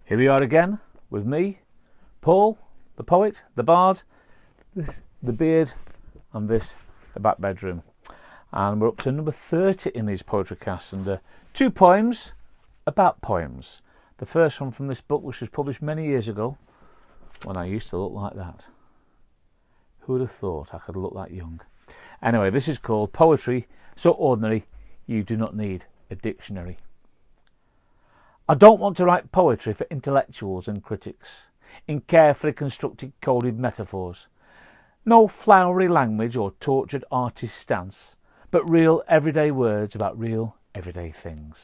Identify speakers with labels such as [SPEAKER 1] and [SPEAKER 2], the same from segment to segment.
[SPEAKER 1] Here we are again with me, Paul, the poet, the bard, the beard, and this, the back bedroom. And we're up to number 30 in these Poetrycasts, and 2 poems about poems. The first one from this book, which was published many years ago, when I used to look like that. Who would have thought I could look that young? Anyway, this is called Poetry So Ordinary You Do Not Need a Dictionary. I don't want to write poetry for intellectuals and critics, in carefully constructed coded metaphors. No flowery language or tortured artist stance, but real everyday words about real everyday things.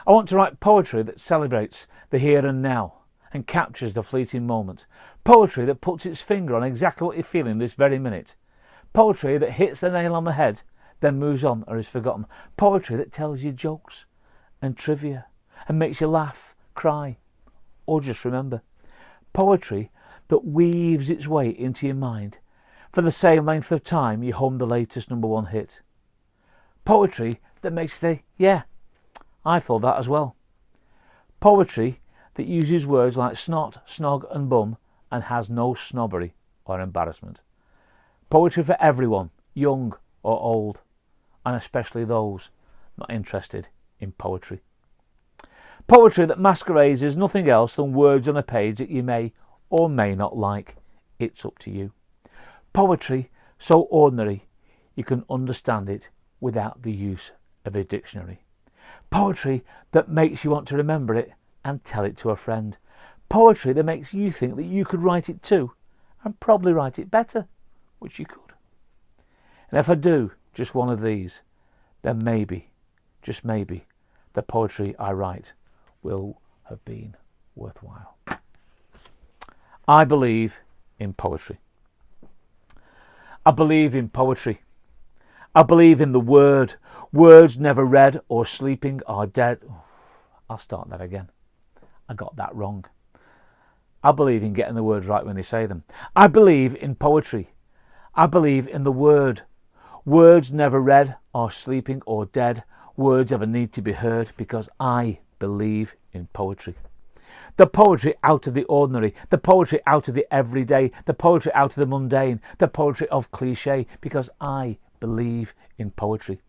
[SPEAKER 1] I want to write poetry that celebrates the here and now and captures the fleeting moment. Poetry that puts its finger on exactly what you're feeling this very minute. Poetry that hits the nail on the head, then moves on or is forgotten. Poetry that tells you jokes and trivia and makes you laugh, cry, or just remember. Poetry that weaves its way into your mind for the same length of time you hum the latest #1 hit. Poetry that makes you say, yeah, I thought that as well. Poetry that uses words like snot, snog and bum and has no snobbery or embarrassment. Poetry for everyone, young or old, and especially those not interested in poetry. Poetry that masquerades as nothing else than words on a page that you may or may not like. It's up to you. Poetry so ordinary you can understand it without the use of a dictionary. Poetry that makes you want to remember it and tell it to a friend. Poetry that makes you think that you could write it too, and probably write it better, which you could. And if I do just one of these, then maybe, just maybe, the poetry I write will have been worthwhile. I believe in poetry. I believe in poetry. I believe in the word. Words never read or sleeping are dead. I'll start that again. I got that wrong. I believe in getting the words right when they say them. I believe in poetry. I believe in the word. Words never read or sleeping or dead. Words ever need to be heard because I believe in poetry. The poetry out of the ordinary, the poetry out of the everyday, the poetry out of the mundane, the poetry of cliché, because I believe in poetry.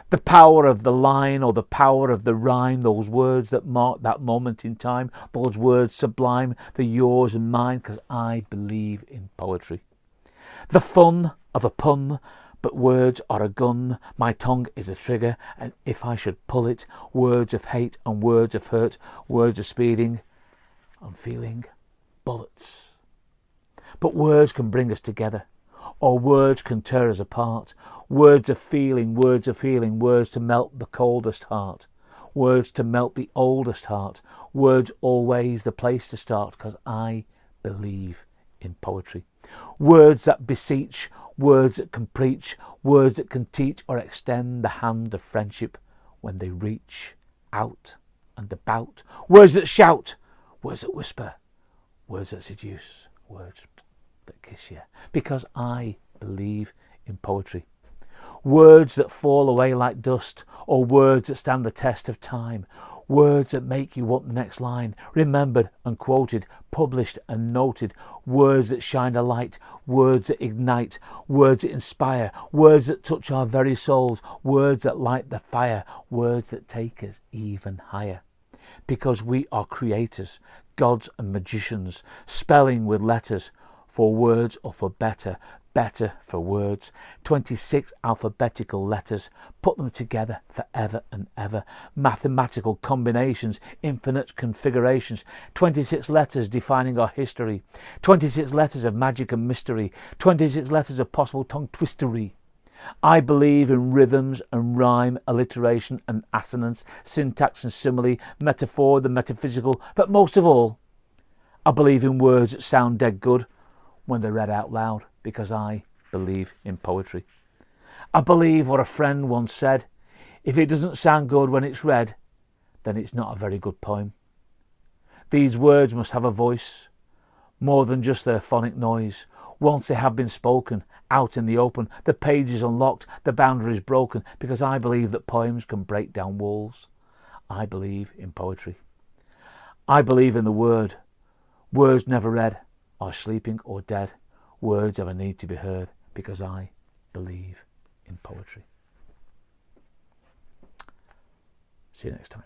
[SPEAKER 1] The power of the line or the power of the rhyme, those words that mark that moment in time, those words sublime, the yours and mine, because I believe in poetry. The fun of a pun, but words are a gun, my tongue is a trigger, and if I should pull it, words of hate and words of hurt, words of speeding and feeling, bullets. But words can bring us together, or words can tear us apart. Words of feeling, words to melt the coldest heart, words to melt the oldest heart, words always the place to start, because I believe in poetry. Words that beseech, words that can preach, words that can teach or extend the hand of friendship when they reach out and about. Words that shout, words that whisper, words that seduce, words that kiss you, because I believe in poetry. Words that fall away like dust, or words that stand the test of time. Words that make you want the next line, remembered and quoted, published and noted. Words that shine a light, words that ignite, words that inspire, words that touch our very souls, words that light the fire, words that take us even higher. Because we are creators, gods and magicians, spelling with letters, for words or for better, better for words. 26 alphabetical letters, put them together forever and ever. Mathematical combinations, infinite configurations. 26 letters defining our history. 26 letters of magic and mystery. 26 letters of possible tongue twistery. I believe in rhythms and rhyme, alliteration and assonance, syntax and simile, metaphor, the metaphysical, but most of all, I believe in words that sound dead good when they're read out loud, because I believe in poetry. I believe what a friend once said, if it doesn't sound good when it's read, then it's not a very good poem. These words must have a voice, more than just their phonic noise. Once they have been spoken, out in the open, the page is unlocked, the boundary is broken, because I believe that poems can break down walls. I believe in poetry. I believe in the word. Words never read are sleeping or dead. Words ever need to be heard because I believe in poetry. See you next time.